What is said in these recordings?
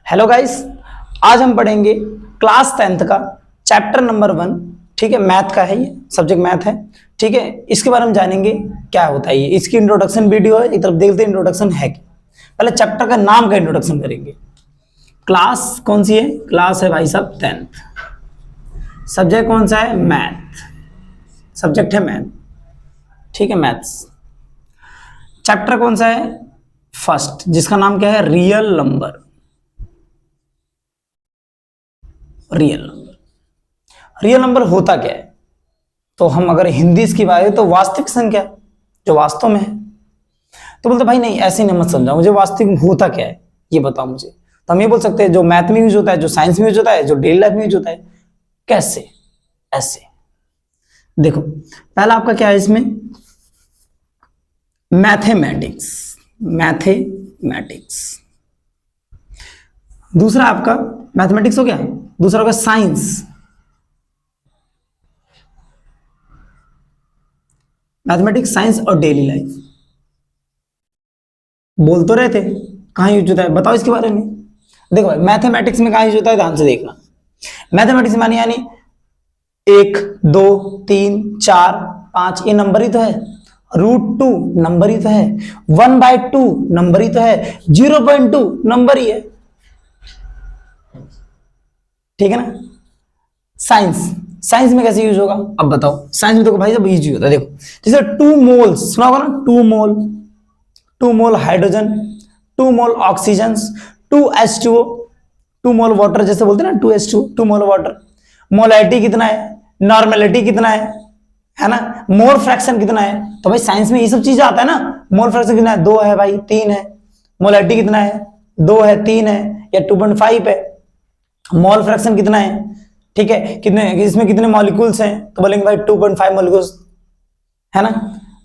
Hello guys, आज हम पढ़ेंगे क्लास 10th का चैप्टर नंबर 1। ठीक है, मैथ का है, ये सब्जेक्ट मैथ है। ठीक है, इसके बारे में जानेंगे क्या होता है ये। इसकी इंट्रोडक्शन वीडियो है, एक तरफ देखते हैं इंट्रोडक्शन है क्या। पहले चैप्टर का नाम का इंट्रोडक्शन करेंगे। क्लास कौन सी है? क्लास है भाई साहब 10th। सब्जेक्ट कौन सा है? मैथ। सब्जेक्ट है मैथ। ठीक है, मैथ्स। चैप्टर कौन सा है? फर्स्ट, जिसका नाम क्या है? Real number. Real number. Real number होता क्या है? तो हम अगर हिंदी इसकी बात करें तो वास्तविक संख्या, जो वास्तव में है। तो बोलते भाई नहीं, ऐसे नहीं मत समझाओ, मुझे वास्तविक होता क्या है ये बताओ मुझे। तो हम ये बोल सकते हैं जो मैथ में यूज होता है, जो साइंस में यूज होता है, जो डेली लाइफ में यूज होता है। कैसे? ऐसे देखो, पहला आपका क्या है इसमें? मैथमेटिक्स। मैथमेटिक्स। दूसरा आपका मैथमेटिक्स हो गया। दूसरा होगा साइंस। मैथमेटिक्स, साइंस और डेली लाइफ। बोल तो रहे थे, कहाँ यूज होता है बताओ इसके बारे में। देखो भाई, मैथमेटिक्स में कहाँ यूज होता है, ध्यान से देखना। मैथमेटिक्स मानी यानी 1 2 3 4 5 ये नंबर ही तो है। √2 नंबर ही तो है। 1/2 नंबर ही तो है। 0.2 नंबर ही है। ठीक है ना। साइंस, साइंस में कैसे यूज होगा अब बताओ। साइंस में देखो भाई जब यूज होता है, देखो जैसे 2 मोल्स सुना होगा ना। 2 मोल हाइड्रोजन, 2 मोल ऑक्सीजन, 2H2O, 2 मोल वाटर, जैसे बोलते हैं ना 2H2, 2 मोल वाटर। मोलैलिटी कितना है, नॉर्मेलिटी कितना है ना, मोल फ्रैक्शन कितना है। तो भाई साइंस में ये सब चीजें आता है ना। मोल फ्रैक्शन कितना है? 2 है भाई, 3 है। मोलैलिटी कितना है? 2 है, 3 है या 2.5 है। मोल फ्रैक्शन कितना है? ठीक है, कितने, इसमें कितने मॉलिक्यूल्स हैं? तो बोलेंगे भाई 2.5 मॉलिक्यूल्स, है ना।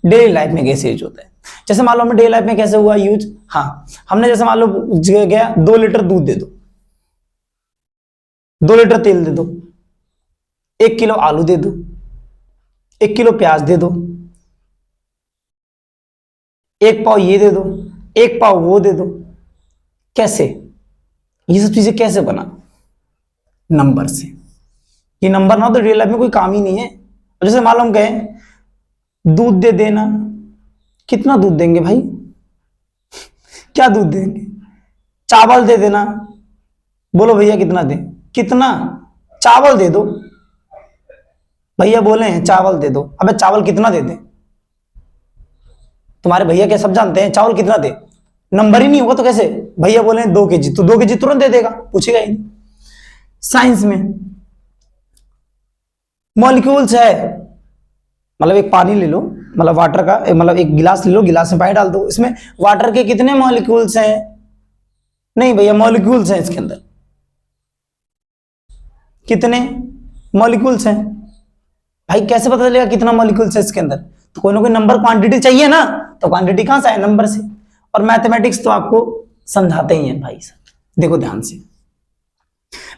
डेली लाइफ में कैसे यूज होता है? जैसे मान लो हमें डेली लाइफ में कैसे हुआ यूज। हाँ, हमने जैसे मान लो गया 2 लीटर दूध दे दो, 2 लीटर तेल दे दो, 1 किलो आलू दे दो, 1 किलो प्याज दे दो, 1 पाव ये दे दो, 1 पाव वो दे दो। कैसे? ये सब चीजें कैसे बना? नंबर से। ये नंबर ना हो तो रियल लाइफ में कोई काम ही नहीं है। जैसे मान लो हम कहें दूध दे देना, कितना दूध देंगे भाई? क्या दूध देंगे? चावल दे देना, बोलो भैया कितना दे? कितना? चावल दे दो। भैया बोले हैं चावल दे दो, अबे चावल कितना दे दे? तुम्हारे भैया क्या सब जानते हैं चावल कितना दे? नंबर ही नहीं होगा तो कैसे? भैया बोले 2 केजी तो 2 केजी तुरंत दे देगा, पूछेगा ही नहीं। साइंस में मॉलिक्यूल्स है, मतलब एक पानी ले लो, मतलब वाटर का, मतलब एक गिलास ले लो, गिलास में पानी डाल दो, इसमें वाटर के कितने मॉलिक्यूल्स हैं? नहीं भैया, मॉलिक्यूल्स हैं इसके अंदर। कितने मॉलिक्यूल्स हैं? भाई कैसे पता चलेगा कितना मॉलिक्यूल्स है इसके अंदर? तो कोई ना कोई नंबर, क्वांटिटी चाहिए ना। तो क्वांटिटी कहां से आए? नंबर से। और मैथमेटिक्स तो आपको समझाते ही हैं भाई साहब। देखो ध्यान से,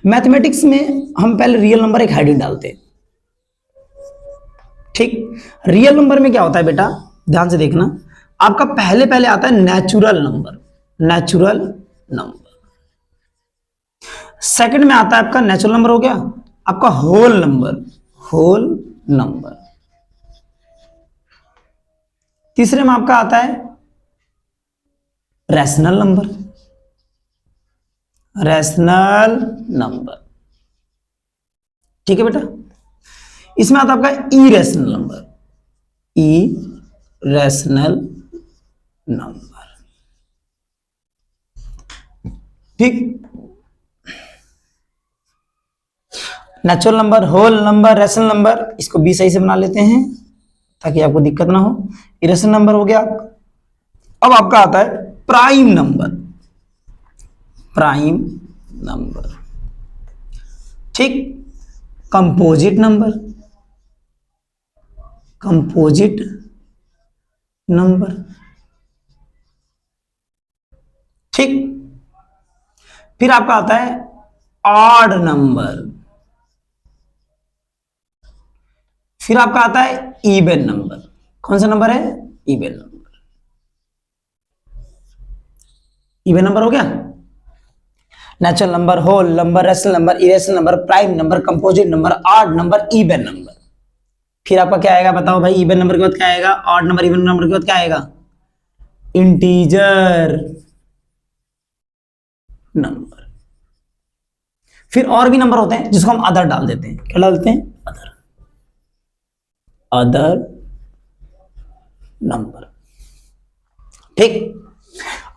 मैथमेटिक्स में हम पहले रियल नंबर एक हेडिंग डालते हैं। ठीक, रियल नंबर में क्या होता है बेटा, ध्यान से देखना। आपका पहले पहले आता है natural number. Natural number. Second में आता है आपका, नेचुरल नंबर हो गया आपका होल नंबर। Whole number. तीसरे में आपका आता है रैशनल नंबर। Rational number. ठीक है बेटा। इसमें आता है आपका इरेशनल नंबर। Irrational number. ठीक, natural number, whole number, rational number, इसको भी सही से बना लेते हैं ताकि आपको दिक्कत ना हो। इरेशनल नंबर हो गया। अब आपका आता है प्राइम नंबर। Prime number. ठीक, कंपोजिट नंबर। Composite number. ठीक, फिर आपका आता है ऑड नंबर। फिर आपका आता है इवन नंबर। कौन सा नंबर है? Even number. इवन नंबर हो गया। Natural number, whole number, rational number, irrational number, prime number, composite number, odd number, even number. फिर आपका क्या आएगा बताओ भाई, इवन नंबर के बाद क्या आएगा, ऑड नंबर, इवन नंबर के बाद क्या आएगा, इंटीजर नंबर। फिर और भी नंबर होते हैं जिसको हम अदर डाल देते हैं, क्या डालते हैं, अदर, अदर नंबर। ठीक,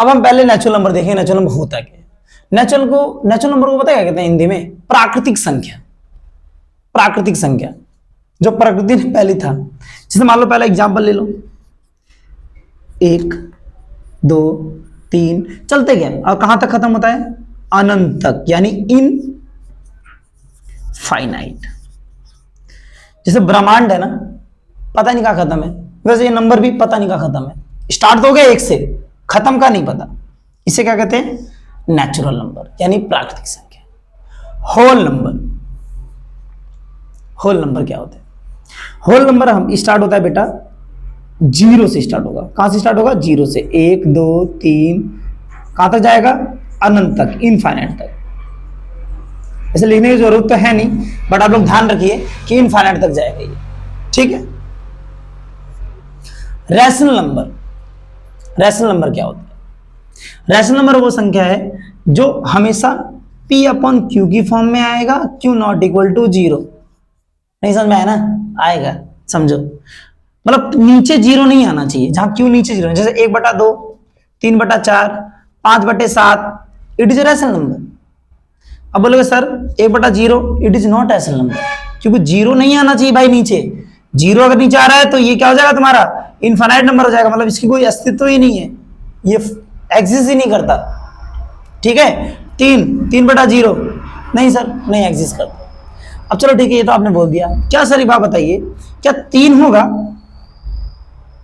अब हम पहले नेचुरल नंबर देखें, नेचुरल नंबर होता क्या है। नेचुरल नंबर को पता है क्या कहते हैं हिंदी में, प्राकृतिक संख्या। प्राकृतिक संख्या जो प्रकृति ने पहले था, जैसे मान लो पहला एग्जांपल ले लो, 1 2 3 चलते गए, और कहां तक खत्म होता है, अनंत तक, यानी इन फाइनाइट। जैसे ब्रह्मांड है ना, पता नहीं कहां खत्म है, वैसे ये नंबर भी पता नहीं कहां खत्म है, स्टार्ट तो हो गया 1 से, खत्म का नहीं पता। इसे क्या कहते हैं, नेचुरल नंबर, यानी प्राकृतिक संख्या। होल नंबर, होल नंबर क्या होता है, होल नंबर हम स्टार्ट होता है बेटा 0 से स्टार्ट होगा। कहां से स्टार्ट होगा, 0 से, 1 2 3, कहां तक जाएगा, अनंत तक, इनफाइनाइट तक। ऐसे लिखने की जरूरत तो है नहीं, बट आप लोग ध्यान रखिए कि इनफाइनाइट तक जाएगा ये, ठीक है। रैशनल नंबर, रैशनल नंबर क्या होता है, रैशनल नंबर वो संख्या है जो हमेशा p अपॉन क्यू की फॉर्म में आएगा, क्यू नॉट इक्वल टू 0। नहीं समझ में आया ना, आएगा, समझो, मतलब नीचे 0 नहीं आना चाहिए, जहां क्यू नीचे 0, जैसे 1/2, 3/4, 5/7, इट इज रैशनल नंबर। अब बोलोगे sir 1/0 it is not rational number, क्योंकि 0 नहीं आना चाहिए भाई नीचे। 0 अगर नीचे आ रहा है तो ये क्या हो जाएगा, तुम्हारा इनफाइनाइट नंबर हो जाएगा, मतलब इसकी कोई अस्तित्व ही नहीं है, ये एग्जिस्ट ही नहीं करता, ठीक है। 3/0 नहीं सर, नहीं एग्जिस्ट करता। अब चलो ठीक है, ये तो आपने बोल दिया, क्या सर, ये बात बताइए, क्या 3 होगा,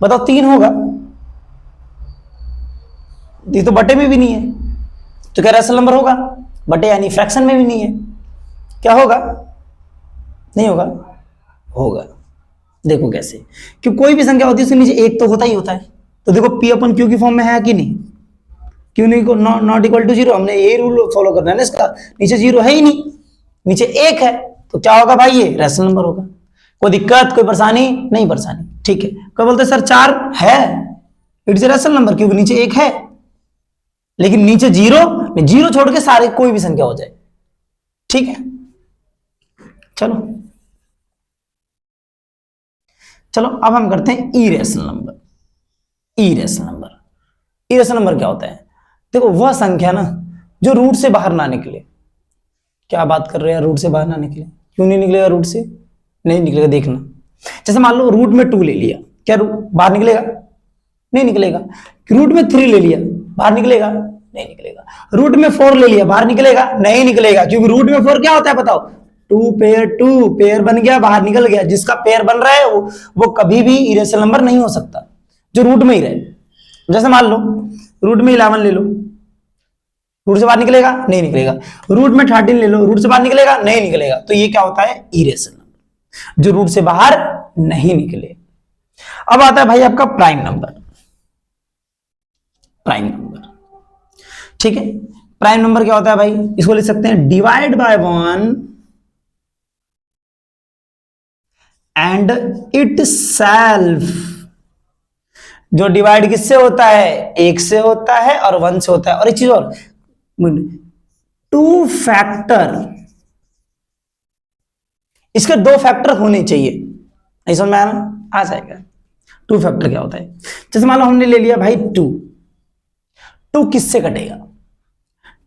बताओ 3 होगा, ये तो बटे में भी नहीं है, तो क्या रैशनल नंबर होगा, बटे यानी फ्रैक्शन में भी नहीं है, क्या होगा, नहीं होगा, होगा। देखो कैसे, कि कोई भी संख्या होती है उसके नीचे 1 तो होता ही होता है। तो देखो p अपन q की फॉर्म में है कि नहीं, क्यों नहीं, नॉट इक्वल टू 0, हमने यही रूल फॉलो करना है ना इसका, नीचे 0 है ही नहीं, नीचे 1 है, तो क्या होगा भाई, ये रैशनल नंबर होगा। कोई दिक्कत, कोई परेशानी नहीं, परेशानी, ठीक है। क्या बोलते सर 4 है, इट इज रैशनल नंबर, क्योंकि नीचे 1 है, लेकिन नीचे 0 छोड़ के सारे कोई भी संख्या हो जाए, ठीक है। चलो चलो अब हम करते हैं irrational number. Irrational number, irrational number क्या होता है, देखो वह संख्या ना जो रूट से बाहर ना निकले। क्या बात कर रहे हैं, रूट से बाहर ना निकले, क्यों नहीं निकलेगा, रूट से नहीं निकलेगा, देखना। जैसे मान लो रूट में 2 ले लिया, क्या बाहर निकलेगा, नहीं निकलेगा। रूट में 3 ले लिया, बाहर निकलेगा, नहीं निकलेगा। रूट में 4 ले लिया, बाहर निकलेगा, नहीं निकलेगा, क्योंकि रूट में 4 क्या होता है बताओ, 2 पेयर बन गया, बाहर निकल गया। जिसका पेयर बन रहा है वो कभी भी इरेशनल नंबर नहीं हो सकता, जो रूट में ही रहे। जैसे मान लो रूट में 11 ले लो, रूट से बाहर निकलेगा, नहीं निकलेगा। रूट में 13 ले लो, रूट से बाहर निकलेगा, नहीं निकलेगा। तो ये क्या होता है, इरेशनल नंबर, जो रूट से बाहर नहीं निकले। अब आता है भाई आपका प्राइम नंबर। प्राइम नंबर, ठीक है। प्राइम नंबर क्या होता है भाई, इसको लिख सकते हैं divide by 1 and it self. जो डिवाइड किससे होता है, 1 से होता है और 1 से होता है। और एक चीज और, 2 फैक्टर, इसके 2 फैक्टर होने चाहिए। नहीं समझ में आया ना, आ जाएगा। 2 फैक्टर क्या होता है, जैसे मान लो हमने ले लिया भाई 2 किससे कटेगा,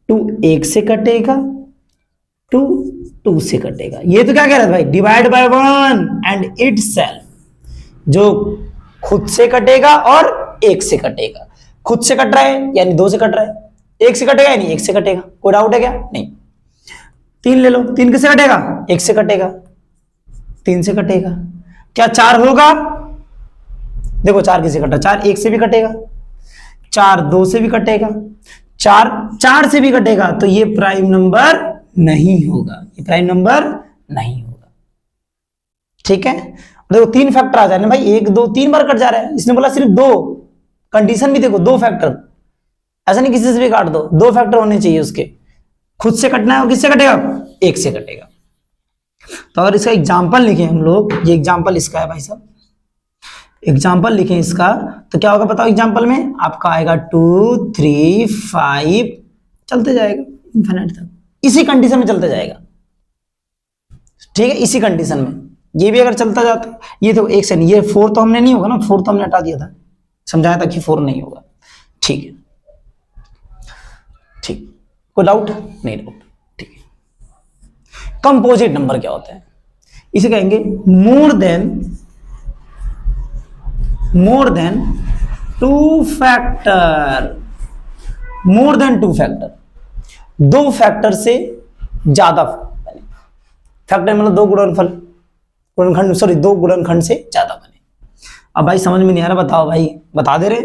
2 1 से कटेगा, 2 से कटेगा। ये तो क्या कह रहा था भाई, divide by 1 and it self, जो खुद से कटेगा और 1 से कटेगा। खुद से कट रहा है यानी 2 से कट रहा है, 1 से कटेगा यानी 1 से कटेगा। कोई डाउट है क्या, नहीं। 3 ले लो, 3 किससे कटेगा, 1 से कटेगा, 3 से कटेगा। क्या 4 होगा, देखो 4 किससे कटा, 4 1 से भी कटेगा, 4 2 से भी कटेगा, 4 से भी कटेगा। तो ये प्राइम नंबर नहीं होगा, ये प्राइम नंबर नहीं होगा, ठीक है। देखो 3 फैक्टर आ जा रहे हैं भाई, 1 2 3 बार कट जा रहा है। इसने बोला सिर्फ 2, कंडीशन भी देखो 2 फैक्टर, ऐसा नहीं किसी से भी काट दो, 2 फैक्टर होने चाहिए उसके। खुद से कटना है और किससे कटेगा, एक से कटेगा। तो अगर इसका एग्जाम्पल लिखें हम लोग, ये एग्जाम्पल इसका है भाई साहब, एग्जाम्पल लिखें इसका, तो क्या होगा बताओ, एग्जाम्पल में आपका आएगा 2 3 5, चलते जाएगा इन्फिनिट तक, इसी कंडीशन में चलते जाएगा। ठीक है, इसी कंडीशन में ये भी अगर चलता जाता, ये तो एक से नहीं, ये 4 तो हमने नहीं होगा ना, 4 तो हमने हटा दिया था, समझाया था कि 4 नहीं होगा। ठीक है, ठीक, कोई डाउट नहीं? डाउट, ठीक है। कंपोजिट नंबर क्या होता है, इसे कहेंगे more than 2 factor, more than 2 factor, 2 factor से ज्यादा, फैक्टर मतलब 2 गुणनखंड, सॉरी 2 गुणनखंड से ज्यादा बने। अब भाई समझ में नहीं आ रहा, बताओ भाई, बता दे रहे।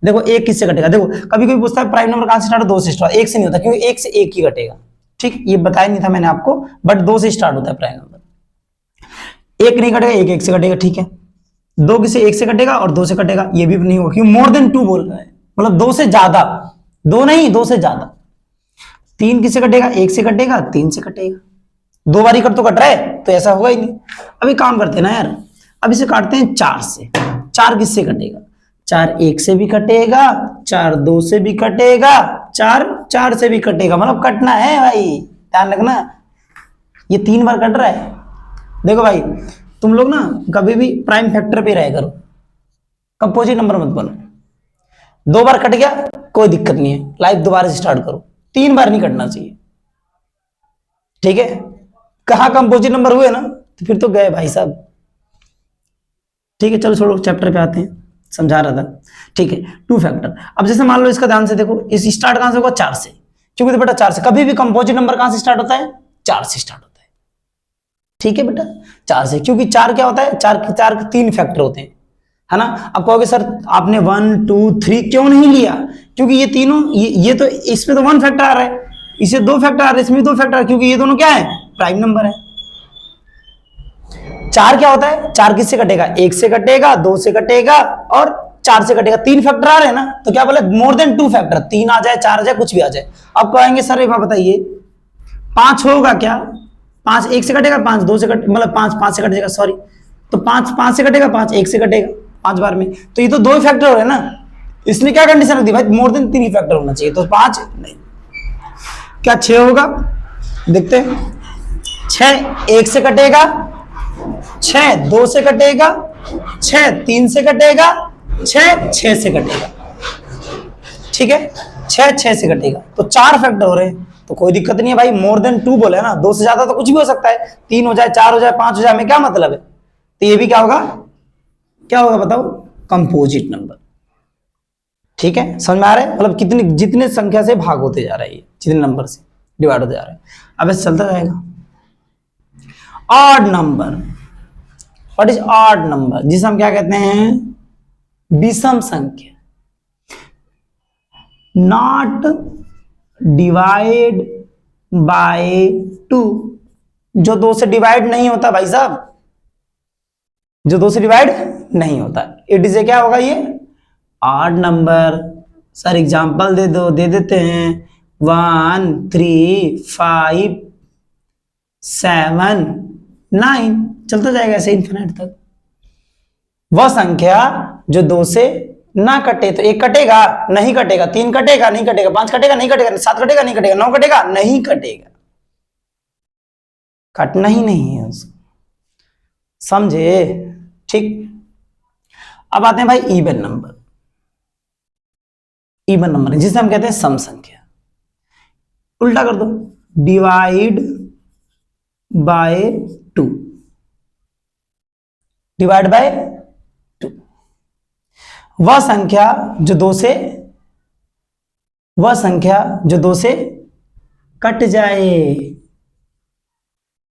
देखो एक किससे कटेगा, देखो कभी कोई पूछता है प्राइम नंबर कहां से स्टार्ट, 2 से स्टार्ट, 1 से नहीं होता, क्योंकि 1 से 1 ही कटेगा। ठीक, ये बताया नहीं था मैंने आपको, बट 2 से स्टार्ट होता है प्राइम नंबर। 1 नहीं कटेगा, 1 1 से कटेगा। ठीक है, 2 किसी 1 से कटेगा और 2 से कटेगा, ये भी नहीं होगा, क्योंकि मोर देन 2 बोल रहा है, मतलब 2 से ज्यादा, 2 नहीं 2 से ज्यादा। 3 किससे कटेगा, 1 से कटेगा, 3 से कटेगा, 2 बारी कर तो कट रहा है, तो ऐसा होगा ही नहीं। अभी काम करते हैं ना यार, अब इसे काटते हैं 4 से। 4 किससे कटेगा, 4 1 से भी कटेगा, 4 2 से भी कटेगा, 4 4 से भी कटेगा, मतलब कटना है भाई, ध्यान रखना। ये 3 बार कट रहा है। देखो भाई तुम लोग ना कभी भी प्राइम फैक्टर पे रह करो, कंपोजिट नंबर मत बनो। 2 बार कट गया कोई दिक्कत नहीं है, लाइफ दोबारा से स्टार्ट करो, 3 बार नहीं कटना चाहिए। ठीक है, कहा कंपोजिट नंबर हुए ना, तो फिर तो गए भाई साहब। ठीक है, चलो छोड़ो, चैप्टर पे आते हैं, समझा रहा था। ठीक है, 2 फैक्टर। अब जैसे मान लो इसका ध्यान से देखो, इस स्टार्ट कहां से होगा, 4 से, क्योंकि तो बेटा 4 से, कभी भी कंपोजिट नंबर कहां से स्टार्ट होता है, 4 से स्टार्ट होता है। ठीक है बेटा, 4 से, क्योंकि 4 क्या होता है, 4 के 3 फैक्टर होते हैं, है ना। अब कहोगे सर आपने 1 2 3 क्यों नहीं लिया, क्योंकि ये तीनों, ये तो इसमें तो 1 फैक्टर आ रहा है, इसे 2 फैक्टर आ रहे हैं, इसमें 2 फैक्टर, क्योंकि ये दोनों क्या है, प्राइम नंबर है। 4 क्या होता है, 4 किससे कटेगा, 1 से कटेगा, 2 से कटेगा और 4 से कटेगा, 3 फैक्टर आ रहे हैं ना, तो क्या बोले, मोर देन 2 फैक्टर, 3 आ जाए 4 आ जाए कुछ भी आ जाए। अब कहेंगे सर एक बात बताइए, 5 होगा क्या, 5 1 से कटेगा, 5 2 से कट, मतलब 5 5 से कटेगा, सॉरी, तो 5 5 से कटेगा, 5 1 से कटेगा, 5 बार में, तो ये तो 2 फैक्टर हो रहे हैं ना। इसने क्या कंडीशन रख दी भाई, मोर देन 3 फैक्टर होना चाहिए, तो 5 नहीं, क्या 6 होगा, देखते हैं। 6 1 से कटेगा, 6 2 से कटेगा, 6 3 से कटेगा, 6 6 से कटेगा। ठीक है, 6 6 से कटेगा, तो 4 फैक्टर हो रहे हैं, तो कोई दिक्कत नहीं है भाई, मोर देन 2 बोले ना, 2 से ज्यादा तो कुछ भी हो सकता है, 3 हो जाए 4 हो जाए 5 हो जाए, हमें क्या मतलब है। तो ये भी क्या होगा, क्या होगा बताओ, कंपोजिट नंबर। ठीक है, समझ में आ रहा है, मतलब कितनी, जितने संख्या से भाग होते जा रहा है, ये जितने नंबर से डिवाइड होते जा रहा है। अब ऐसे चलता जाएगा। Odd number, what is odd number, जिसे हम क्या कहते हैं, विषम संख्या, नॉट डिवाइड बाय 2, जो 2 से डिवाइड नहीं होता भाई साहब, जो 2 से डिवाइड नहीं होता, इट इज ए, क्या होगा ये, ऑड नंबर। सर एग्जांपल दे दो, दे देते हैं, 1 3 5 7 9, चलता जाएगा ऐसे इन्फिनिट तक। वह संख्या जो 2 से ना कटे, तो 1 कटेगा नहीं कटेगा, 3 कटेगा नहीं कटेगा, 5 कटेगा नहीं कटेगा, 7 कटेगा नहीं कटेगा, 9 कटेगा नहीं कटेगा, कटना ही नहीं है उसको, समझे। ठीक, अब आते हैं भाई इवन नंबर। इवन नंबर जिसे हम कहते हैं सम संख्या, उल्टा कर दो, डिवाइड बाय 2, डिवाइड बाय 2, वह संख्या जो 2 से, वह संख्या जो 2 से कट जाए,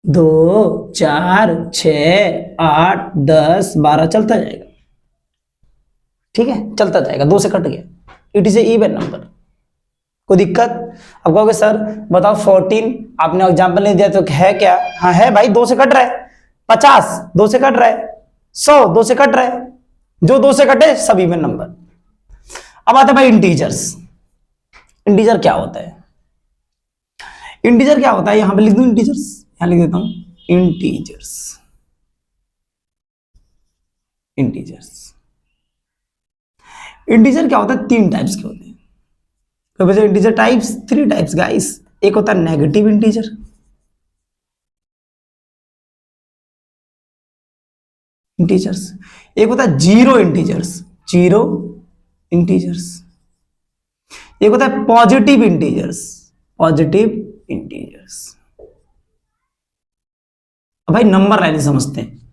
2 4 6 8 10 12 चलता जाएगा। ठीक है, चलता जाएगा, 2 से कट गया, it is a even number, कोई दिक्कत। अब कहोगे सर बताओ 14, आपने एग्जांपल नहीं दिया तो है क्या, हाँ है भाई, 2 से कट रहा है, 50 2 से कट रहा है, 100 2 से कट रहा है, जो 2 से कटे सब इवन नंबर। अब आते हैं भाई इंटीजर्स। इंटीजर क्या होता है, इंटीजर क्या होता है, यहां पे लिख दूं इंटीजर्स, यहां लिख देता हूं इंटीजर्स। इंटीजर्स, इंटीजर क्या होता है, 3 टाइप्स के होते हैं। तो वैसे इंटीजर टाइप्स 3 टाइप्स गाइस। एक होता है नेगेटिव इंटीजर, इंटीजर्स, एक होता है जीरो इंटीजर्स, जीरो इंटीजर्स, एक होता है पॉजिटिव इंटीजर्स, पॉजिटिव इंटीजर्स। अब भाई नंबर लाइन समझते हैं,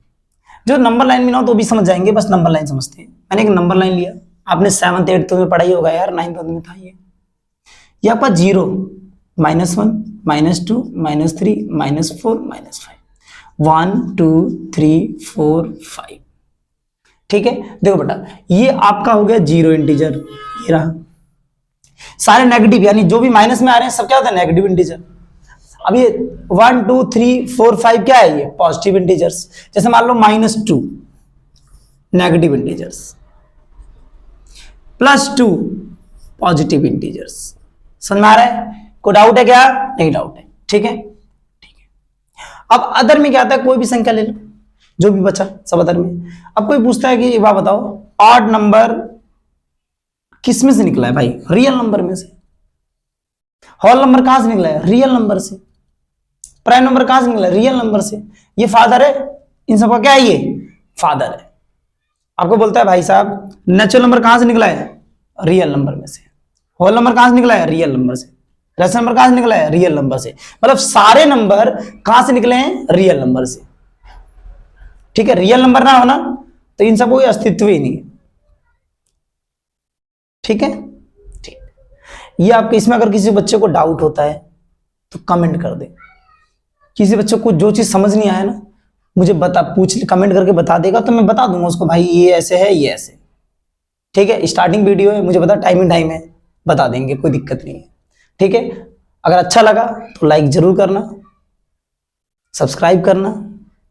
जो नंबर लाइन में ना हो तो भी समझ जाएंगे, बस नंबर लाइन समझते हैं। मैंने एक नंबर लाइन लिया, आपने 7th 8th में पढ़ाई होगा यार, 9th में था ये आपका 0, -1, -2, -3, -4, -5, 1 2 3 4 5। ठीक है, देखो बेटा ये आपका हो गया जीरो इंटीजर, ये रहा। सारे नेगेटिव, यानी जो भी माइनस में आ रहे हैं सब क्या होता है, नेगेटिव इंटीजर। अब ये 1 2 3 4 5 क्या है, ये पॉजिटिव इंटीजर्स। जैसे मान लो -2 नेगेटिव इंटीजर्स, +2 पॉजिटिव इंटीजर्स। समझ में आ रहा है, कोई डाउट है क्या, नहीं डाउट है, ठीक है ठीक है। अब अदर में क्या आता है, कोई भी संख्या ले लो, जो भी बचा सब अदर में। अब कोई पूछता है कि एक बात बताओ, ऑड नंबर किस में से निकला है भाई, रियल नंबर में से। होल नंबर कहां से निकला है, रियल नंबर से। प्राइम नंबर कहां से निकला है, रियल नंबर से। ये फादर है, इन सबका क्या है, ये फादर है। आपको बोलता है भाई साहब नेचुरल नंबर कहां से निकला है, रियल नंबर में से। होल नंबर कहां से निकला है, रियल नंबर से। रेशनल नंबर कहां से निकला है, रियल नंबर से। मतलब सारे नंबर कहां से निकले हैं, रियल नंबर से। ठीक है, रियल नंबर ना होना तो इन सबको कोई अस्तित्व ही नहीं है। ठीक है, ठीक। ये आपके इसमें अगर किसी बच्चे को डाउट होता है तो कमेंट कर दे। किसी बच्चे को जो चीज समझ नहीं आया ना, मुझे बता, पूछ कमेंट करके बता देगा तो मैं बता दूंगा उसको, भाई ये ऐसे है, ये ऐसे। ठीक है, स्टार्टिंग वीडियो है, मुझे पता टाइम है, बता देंगे, कोई दिक्कत नहीं है। ठीक है, अगर अच्छा लगा तो लाइक जरूर करना, सब्सक्राइब करना।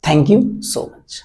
Thank you so much.